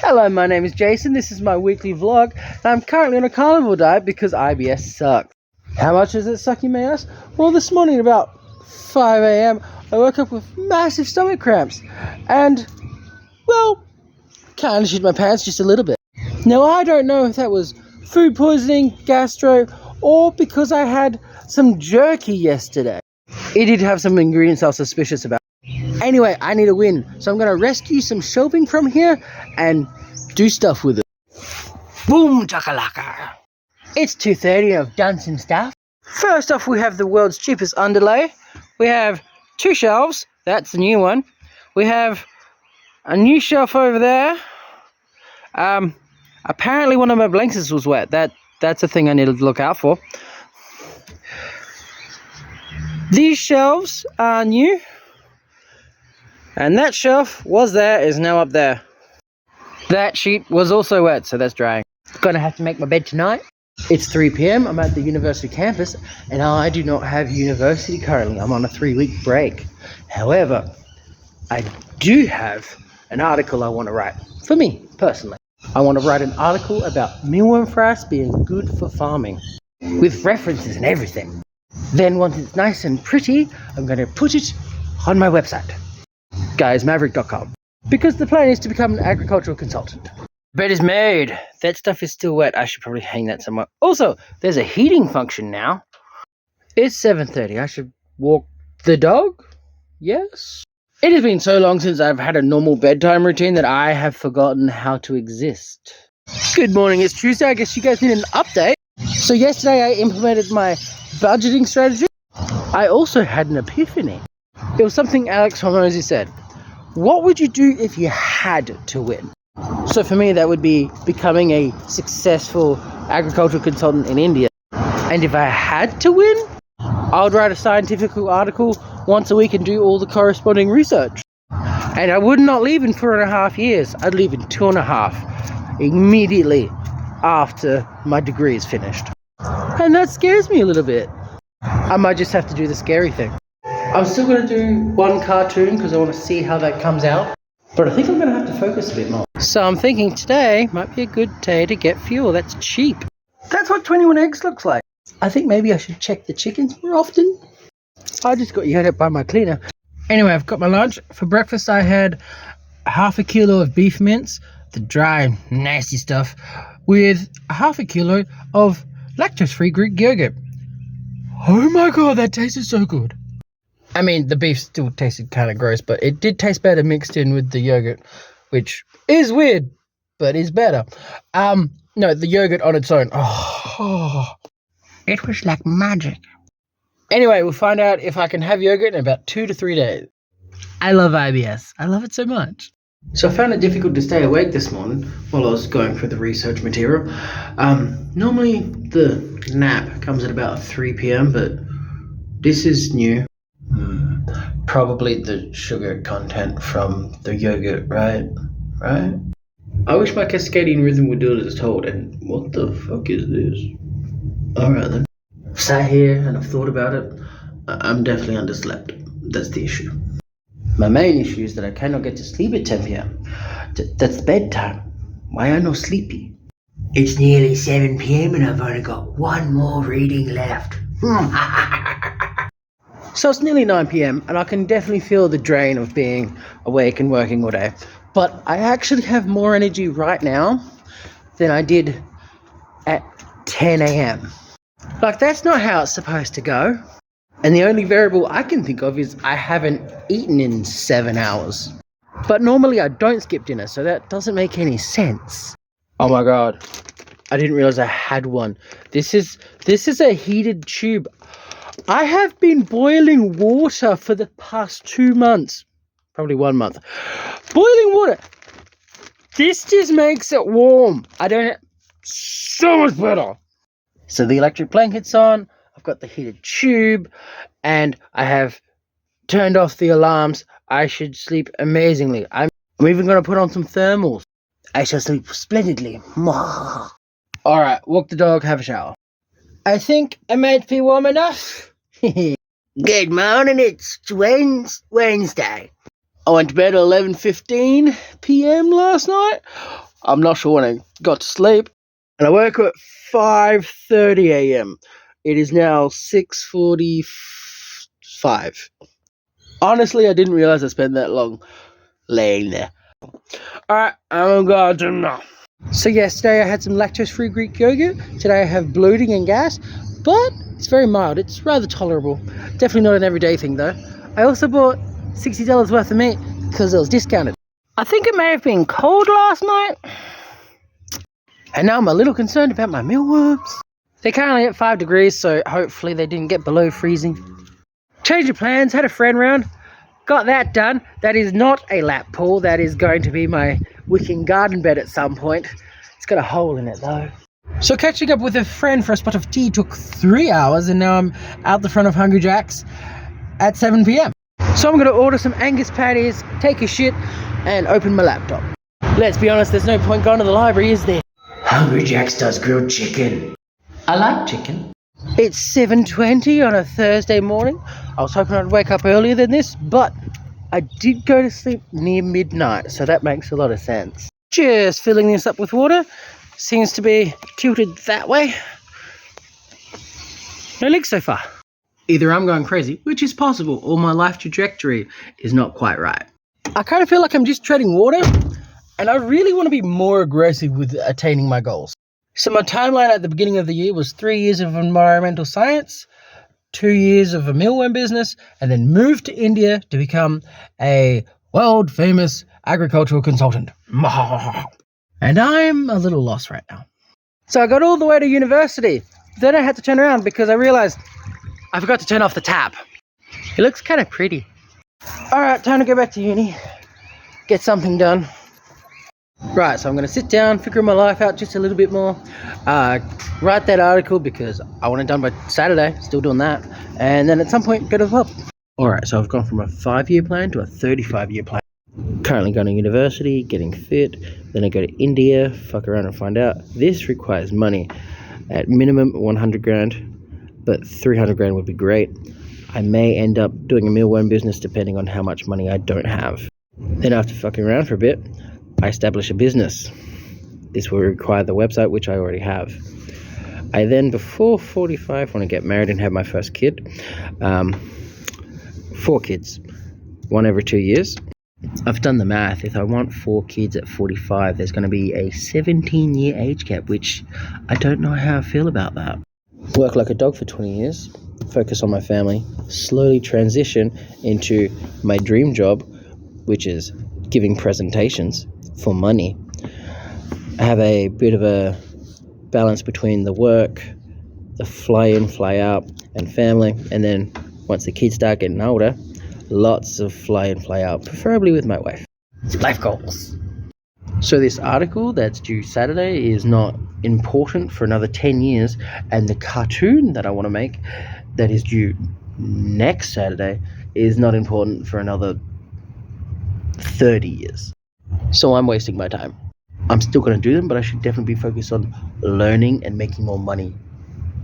Hello, my name is Jason. This is my weekly vlog, and I'm currently on a carnivore diet because IBS sucks. How much does it suck, you may ask? Well, this morning at about 5 a.m. I woke up with massive stomach cramps, and, well, kind of shit my pants just a little bit. Now, I don't know if that was food poisoning, gastro, or because I had some jerky yesterday. It did have some ingredients I was suspicious about. Anyway, I need a win, so I'm going to rescue some shelving from here and do stuff with it. Boom chakalaka! It's 2:30 and I've done some stuff. First off, we have the world's cheapest underlay. We have 2 shelves. That's the new one. We have a new shelf over there. Apparently one of my blankets was wet. That's a thing I need to look out for. These shelves are new. And that shelf was there, is now up there. That sheet was also wet, so that's drying. Gonna have to make my bed tonight. It's 3 p.m. I'm at the university campus, and I do not have university currently. I'm on a 3-week break. However, I do have an article I want to write. For me, personally. I want to write an article about mealworm frass being good for farming. With references and everything. Then once it's nice and pretty, I'm going to put it on my website. guysmaverick.com, because the plan is to become an agricultural consultant. Bed is made. That stuff is still wet. I should probably hang that somewhere. Also, there's a heating function now. It's 7:30. I should walk the dog? Yes. It has been so long since I've had a normal bedtime routine that I have forgotten how to exist. Good morning, it's Tuesday. I guess you guys need an update. So yesterday I implemented my budgeting strategy. I also had an epiphany. It was something Alex Hormozy said. What would you do if you had to win? So for me, that would be becoming a successful agricultural consultant in India. And if I had to win, I would write a scientific article once a week and do all the corresponding research. And I would not leave in 4.5 years. I'd leave in 2.5, immediately after my degree is finished. And that scares me a little bit. I might just have to do the scary thing. I'm still going to do one cartoon because I want to see how that comes out. But I think I'm going to have to focus a bit more. So I'm thinking today might be a good day to get fuel. That's cheap. That's what 21 eggs looks like. I think maybe I should check the chickens more often. I just got yelled at by my cleaner. Anyway, I've got my lunch. For breakfast I had 1/2 kilo of beef mince, the dry, nasty stuff, with 1/2 kilo of lactose-free Greek yogurt. Oh my god, that tasted so good. I mean, the beef still tasted kind of gross, but it did taste better mixed in with the yogurt, which is weird, but is better. No, the yogurt on its own. Oh, it was like magic. Anyway, we'll find out if I can have yogurt in about 2 to 3 days. I love IBS. I love it so much. So I found it difficult to stay awake this morning while I was going through the research material. Normally the nap comes at about 3 p.m, but this is new. Probably the sugar content from the yogurt, right? I wish my cascading rhythm would do it as told, and what the fuck is this? Alright then. I've sat here and I've thought about it. I'm definitely underslept. That's the issue. My main issue is that I cannot get to sleep at 10 p.m. That's bedtime. Why am I not sleepy? It's nearly 7 p.m. and I've only got one more reading left. So it's nearly 9 p.m. and I can definitely feel the drain of being awake and working all day. But I actually have more energy right now than I did at 10 a.m. Like, that's not how it's supposed to go. And the only variable I can think of is I haven't eaten in 7 hours. But normally I don't skip dinner, so that doesn't make any sense. Oh my god. I didn't realize I had one. This is a heated tube. I have been boiling water for the past 2 months. Probably 1 month. Boiling water. This just makes it warm. So much better. So the electric blanket's on. I've got the heated tube. And I have turned off the alarms. I should sleep amazingly. I'm even going to put on some thermals. I shall sleep splendidly. Alright, walk the dog, have a shower. I think I might be warm enough. Good morning, it's Wednesday. I went to bed at 11:15 p.m. last night. I'm not sure when I got to sleep. And I woke up at 5:30 a.m. It is now 6:45. Honestly, I didn't realize I spent that long laying there. Alright, I'm going to now. So yesterday I had some lactose-free Greek yogurt. Today I have bloating and gas, but it's very mild. It's rather tolerable. Definitely not an everyday thing though. I also bought $60 worth of meat because it was discounted. I think it may have been cold last night. And now I'm a little concerned about my mealworms. They're currently at 5 degrees, so hopefully they didn't get below freezing. Change of plans, had a friend round. Got that done. That is not a lap pool. That is going to be my wicking garden bed at some point. It's got a hole in it though. So catching up with a friend for a spot of tea took 3 hours, and now I'm out the front of Hungry Jack's at 7 p.m. So I'm going to order some Angus patties, take a shit, and open my laptop. Let's be honest, there's no point going to the library, is there? Hungry Jack's does grilled chicken. I like chicken. It's 7:20 on a Thursday morning. I was hoping I'd wake up earlier than this, but I did go to sleep near midnight, so that makes a lot of sense. Just filling this up with water. Seems to be tilted that way. No leaks so far. Either I'm going crazy, which is possible, or my life trajectory is not quite right. I kind of feel like I'm just treading water, and I really want to be more aggressive with attaining my goals. So my timeline at the beginning of the year was 3 years of environmental science, 2 years of a mealworm business, and then moved to India to become a world famous agricultural consultant. And I'm a little lost right now. So I got all the way to university. Then I had to turn around because I realized I forgot to turn off the tap. It looks kind of pretty. Alright, time to go back to uni. Get something done. Right, so I'm going to sit down, figure my life out just a little bit more, write that article because I want it done by Saturday, still doing that, and then at some point go to the pub. Alright, so I've gone from a 5-year plan to a 35-year plan. Currently going to university, getting fit, then I go to India, fuck around and find out. This requires money, at minimum 100 grand, but 300 grand would be great. I may end up doing a mealworm business depending on how much money I don't have. Then after fucking around for a bit, I establish a business. This will require the website, which I already have. I then, before 45, want to get married and have my first kid. 4 kids, 1 every 2 years. I've done the math. If I want 4 kids at 45, there's going to be a 17-year age gap, which I don't know how I feel about that. Work like a dog for 20 years, focus on my family, slowly transition into my dream job, which is giving presentations for money. I have a bit of a balance between the work, the fly in, fly out, and family, and then once the kids start getting older, lots of fly in, fly out, preferably with my wife. Life goals. So this article that's due Saturday is not important for another 10 years, and the cartoon that I want to make that is due next Saturday is not important for another 30 years. So I'm wasting my time. I'm still going to do them, but I should definitely be focused on learning and making more money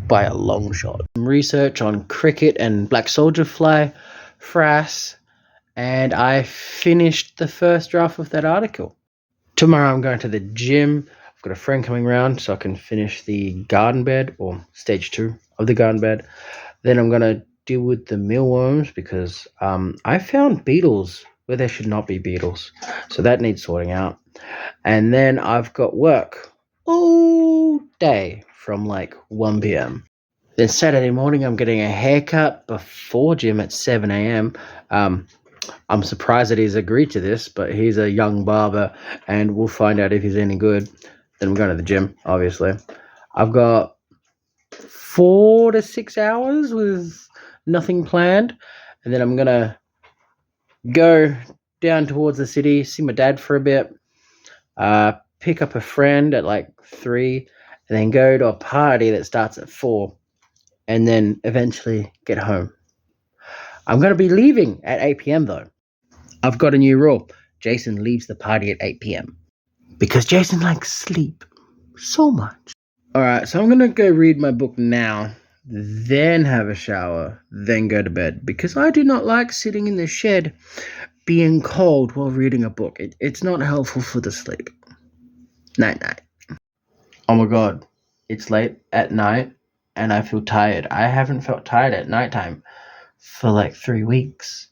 by a long shot. Some research on cricket and black soldier fly, frass, and I finished the first draft of that article. Tomorrow I'm going to the gym. I've got a friend coming around so I can finish the garden bed, or stage 2 of the garden bed. Then I'm going to deal with the mealworms because I found beetles where there should not be beetles. So that needs sorting out. And then I've got work all day from like 1 p.m. Then Saturday morning I'm getting a haircut before gym at 7 a.m. I'm surprised that he's agreed to this, but he's a young barber and we'll find out if he's any good. Then we're going to the gym, obviously. I've got 4 to 6 hours with nothing planned. And then I'm going to go down towards the city, see my dad for a bit, pick up a friend at like 3, and then go to a party that starts at 4, and then eventually get home. I'm going to be leaving at 8 p.m. though. I've got a new rule. Jason leaves the party at 8 p.m. because Jason likes sleep so much. Alright, so I'm going to go read my book now, then have a shower, then go to bed, because I do not like sitting in the shed being cold while reading a book. It's not helpful for the sleep. Night. Oh my god, it's late at night and I feel tired. I haven't felt tired at nighttime for like 3 weeks.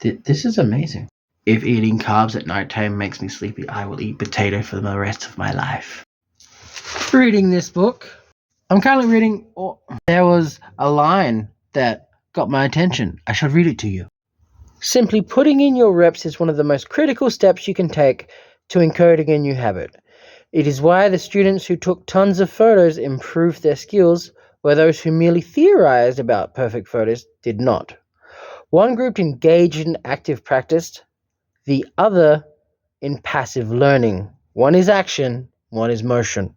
This is amazing. If eating carbs at nighttime makes me sleepy, I will eat potato for the rest of my life. Reading this book. I'm currently reading. There was a line that got my attention. I shall read it to you. Simply putting in your reps is one of the most critical steps you can take to encoding a new habit. It is why the students who took tons of photos improved their skills, where those who merely theorized about perfect photos did not. One group engaged in active practice, the other in passive learning. One is action, one is motion.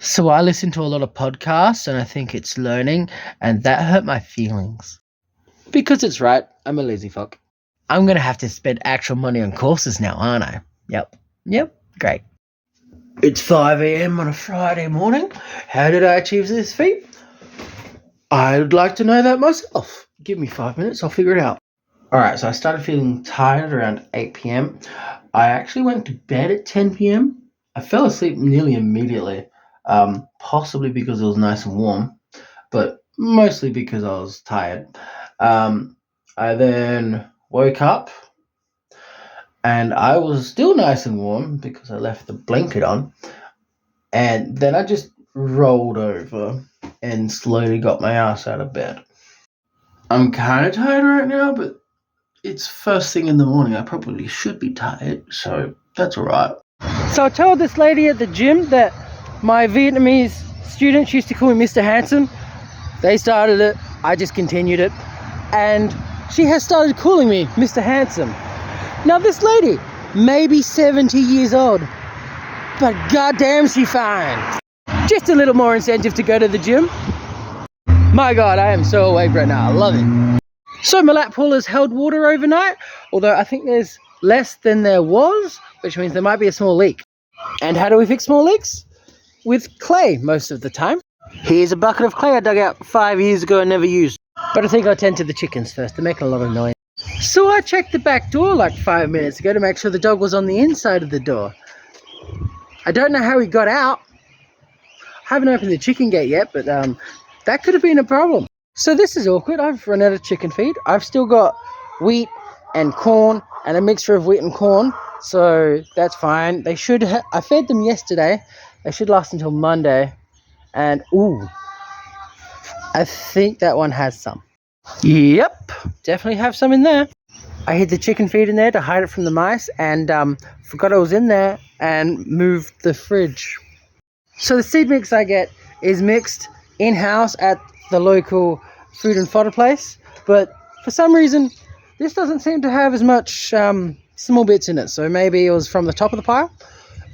So I listen to a lot of podcasts and I think it's learning, and that hurt my feelings. Because it's right, I'm a lazy fuck. I'm going to have to spend actual money on courses now, aren't I? Yep, great. It's 5 a.m. on a Friday morning. How did I achieve this feat? I'd like to know that myself. Give me 5 minutes, I'll figure it out. Alright, so I started feeling tired around 8 p.m. I actually went to bed at 10 p.m. I fell asleep nearly immediately, possibly because it was nice and warm, but mostly because I was tired. I then woke up and I was still nice and warm because I left the blanket on, and then I just rolled over and slowly got my ass out of bed. I'm kind of tired right now, but it's first thing in the morning. I probably should be tired, so that's alright. So I told this lady at the gym that my Vietnamese students used to call me Mr. Handsome. They started it, I just continued it, and she has started calling me Mr. Handsome. Now this lady may be 70 years old, but goddamn she fine. Just a little more incentive to go to the gym. My god, I am so awake right now, I love it. So my lap pool has held water overnight, although I think there's less than there was, which means there might be a small leak. And how do we fix small leaks? With clay most of the time. Here's a bucket of clay I dug out 5 years ago and never used. But I think I'll tend to the chickens first, they're making a lot of noise. So I checked the back door like 5 minutes ago to make sure the dog was on the inside of the door. I don't know how he got out. I haven't opened the chicken gate yet, but that could have been a problem. So this is awkward. I've run out of chicken feed. I've still got wheat and corn and a mixture of wheat and corn, so that's fine. They should I fed them yesterday. They should last until Monday. And ooh, I think that one has some. Yep, definitely have some in there. I hid the chicken feed in there to hide it from the mice, and forgot it was in there and moved the fridge. So the seed mix I get is mixed in-house at the local food and fodder place, but for some reason this doesn't seem to have as much small bits in it, so maybe it was from the top of the pile.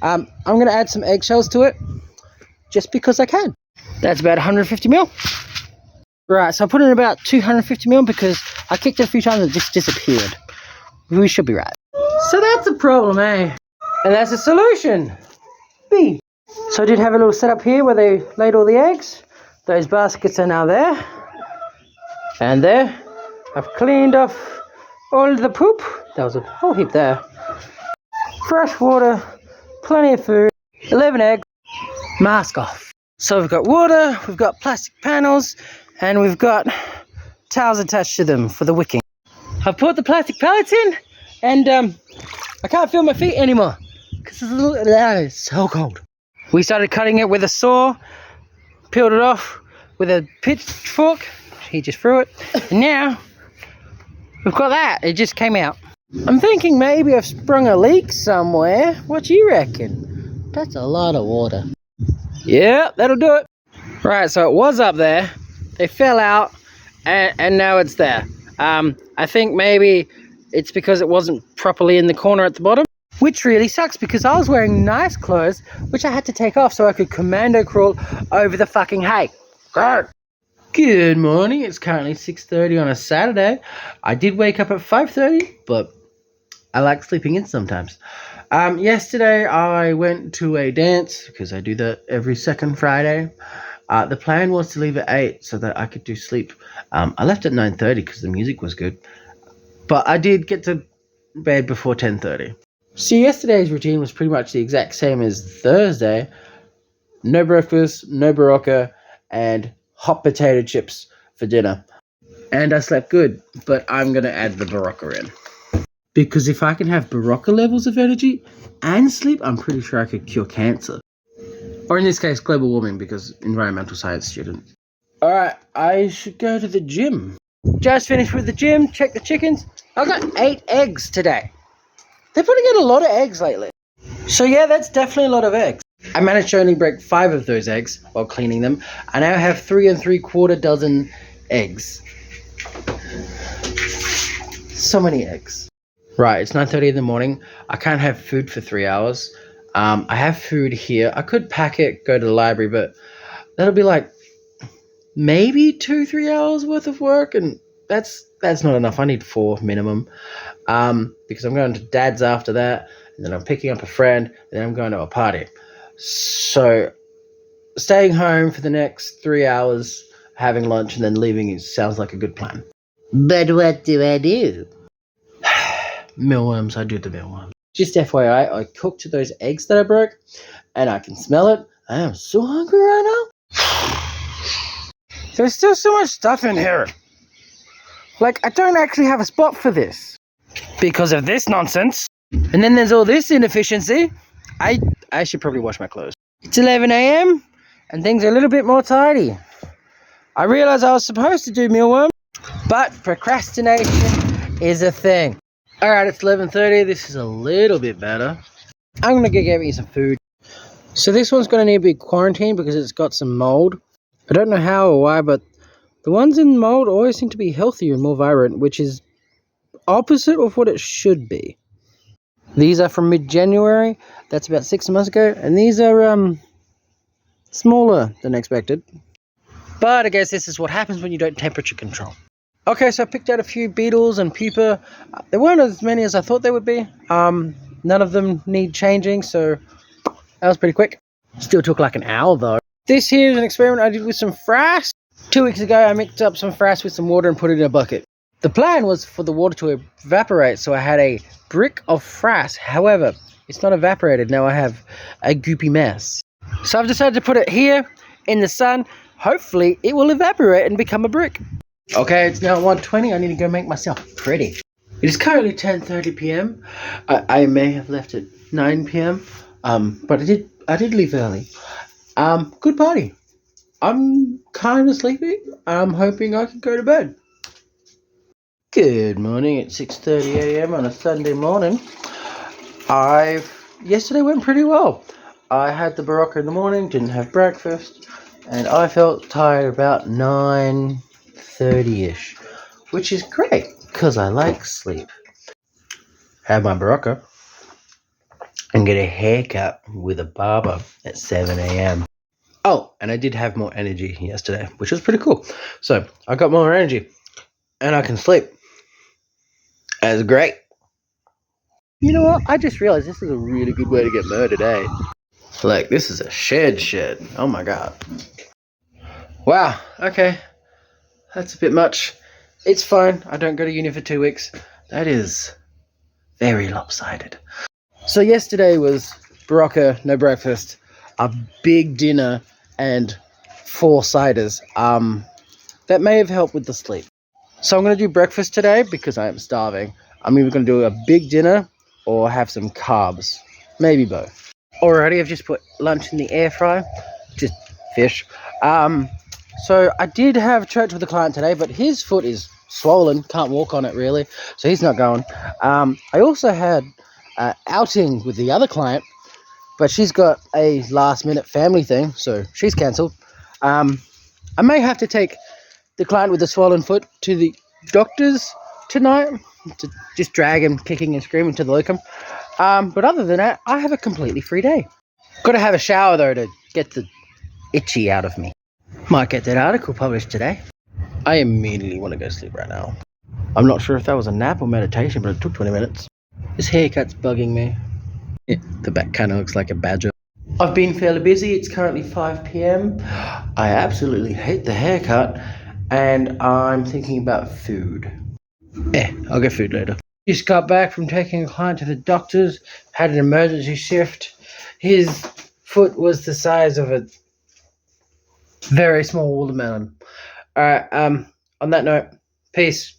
I'm going to add some eggshells to it just because I can. That's about 150 mil. Right, so I put in about 250 mil because I kicked it a few times and it just disappeared. We should be right. So that's a problem, eh? And that's a solution. B. So I did have a little setup here where they laid all the eggs. Those baskets are now there. And there. I've cleaned off all the poop. There was a whole heap there. Fresh water, plenty of food, 11 eggs, mask off. So we've got water, we've got plastic panels, and we've got towels attached to them for the wicking. I've put the plastic pallets in, and I can't feel my feet anymore because it's so cold. We started cutting it with a saw, peeled it off with a pitchfork. He just threw it, and now we've got that. It just came out. I'm thinking maybe I've sprung a leak somewhere. What do you reckon? That's a lot of water. Yeah, that'll do it. Right, so it was up there. They fell out, and now it's there. I think maybe it's because it wasn't properly in the corner at the bottom, which really sucks because I was wearing nice clothes, which I had to take off so I could commando crawl over the fucking hay. Go. Good morning. It's currently 6:30 on a Saturday. I did wake up at 5:30, but I like sleeping in sometimes. Yesterday I went to a dance because I do that every second Friday. The plan was to leave at 8 so that I could do sleep. I left at 9:30 because the music was good, but I did get to bed before 10:30. So yesterday's routine was pretty much the exact same as Thursday. No breakfast, no Barocca, and hot potato chips for dinner. And I slept good, but I'm going to add the Barocca in. Because if I can have Barocca levels of energy and sleep, I'm pretty sure I could cure cancer. Or in this case, global warming, because environmental science student. Alright, I should go to the gym. Just finished with the gym, check the chickens. I got 8 eggs today. They're putting in a lot of eggs lately. So yeah, that's definitely a lot of eggs. I managed to only break 5 of those eggs while cleaning them. I now have 3 3/4 dozen eggs. So many eggs. Right, it's 9:30 in the morning. I can't have food for 3 hours. I have food here. I could pack it, go to the library, but that'll be like maybe 2-3 hours worth of work, and that's not enough. I need 4 minimum. Because I'm going to Dad's after that, and then I'm picking up a friend, and then I'm going to a party. So staying home for the next 3 hours, having lunch, and then leaving sounds like a good plan. But what do I do? Mealworms, I do the mealworms. Just FYI, I cooked those eggs that I broke, and I can smell it. I am so hungry right now. There's still so much stuff in here. Like, I don't actually have a spot for this because of this nonsense. And then there's all this inefficiency. I should probably wash my clothes. It's 11 a.m. and things are a little bit more tidy. I realized I was supposed to do mealworm, but procrastination is a thing. Alright, it's 11:30. This is a little bit better. I'm going to go get me some food. So this one's going to need to be quarantined because it's got some mold. I don't know how or why, but the ones in mold always seem to be healthier and more vibrant, which is opposite of what it should be. These are from mid-January. That's about 6 months ago. And these are smaller than expected. But I guess this is what happens when you don't temperature control. Okay, so I picked out a few beetles and pupa. There weren't as many as I thought there would be. None of them need changing, so that was pretty quick. Still took like an hour though. This here is an experiment I did with some frass. 2 weeks ago, I mixed up some frass with some water and put it in a bucket. The plan was for the water to evaporate, so I had a brick of frass. However, it's not evaporated. Now I have a goopy mess. So I've decided to put it here in the sun. Hopefully, it will evaporate and become a brick. Okay, it's now 1:20. I need to go make myself pretty. It is currently 10:30 p.m. I may have left at 9 p.m. But I did leave early. Good party. I'm kind of sleepy. I'm hoping I can go to bed. Good morning. It's 6:30 a.m. on a Sunday morning. Yesterday went pretty well. I had the Barocca in the morning, didn't have breakfast, and I felt tired about 9:30ish, which is great because I like sleep. Had my Barocca and get a haircut with a barber at 7 a.m. Oh, and I did have more energy yesterday, which was pretty cool. So I got more energy and I can sleep. That's great. You know what? I just realized this is a really good way to get murdered, eh? Like, this is a shed. Oh my god. Wow, okay. That's a bit much. It's fine. I don't go to uni for 2 weeks. That is very lopsided. So yesterday was Barocca, no breakfast, a big dinner, and 4 ciders. That may have helped with the sleep. So I'm going to do breakfast today because I am starving. I'm either going to do a big dinner or have some carbs. Maybe both. Alrighty, I've just put lunch in the air fryer. Just fish. So I did have church with a client today, but his foot is swollen. Can't walk on it really. So he's not going. I also had outing with the other client, but she's got a last minute family thing, so she's cancelled. I may have to take the client with the swollen foot to the doctor's tonight to just drag him kicking and screaming to the locum. But other than that, I have a completely free day. Got to have a shower though to get the itchy out of me. Might get that article published today. I immediately want to go sleep right now. I'm not sure if that was a nap or meditation, but it took 20 minutes. This haircut's bugging me. The back kind of looks like a badger. I've been fairly busy. It's currently 5 p.m. I absolutely hate the haircut, and I'm thinking about food. I'll get food later. Just got back from taking a client to the doctor's, had an emergency shift. His foot was the size of a very small watermelon. Alright, on that note, peace.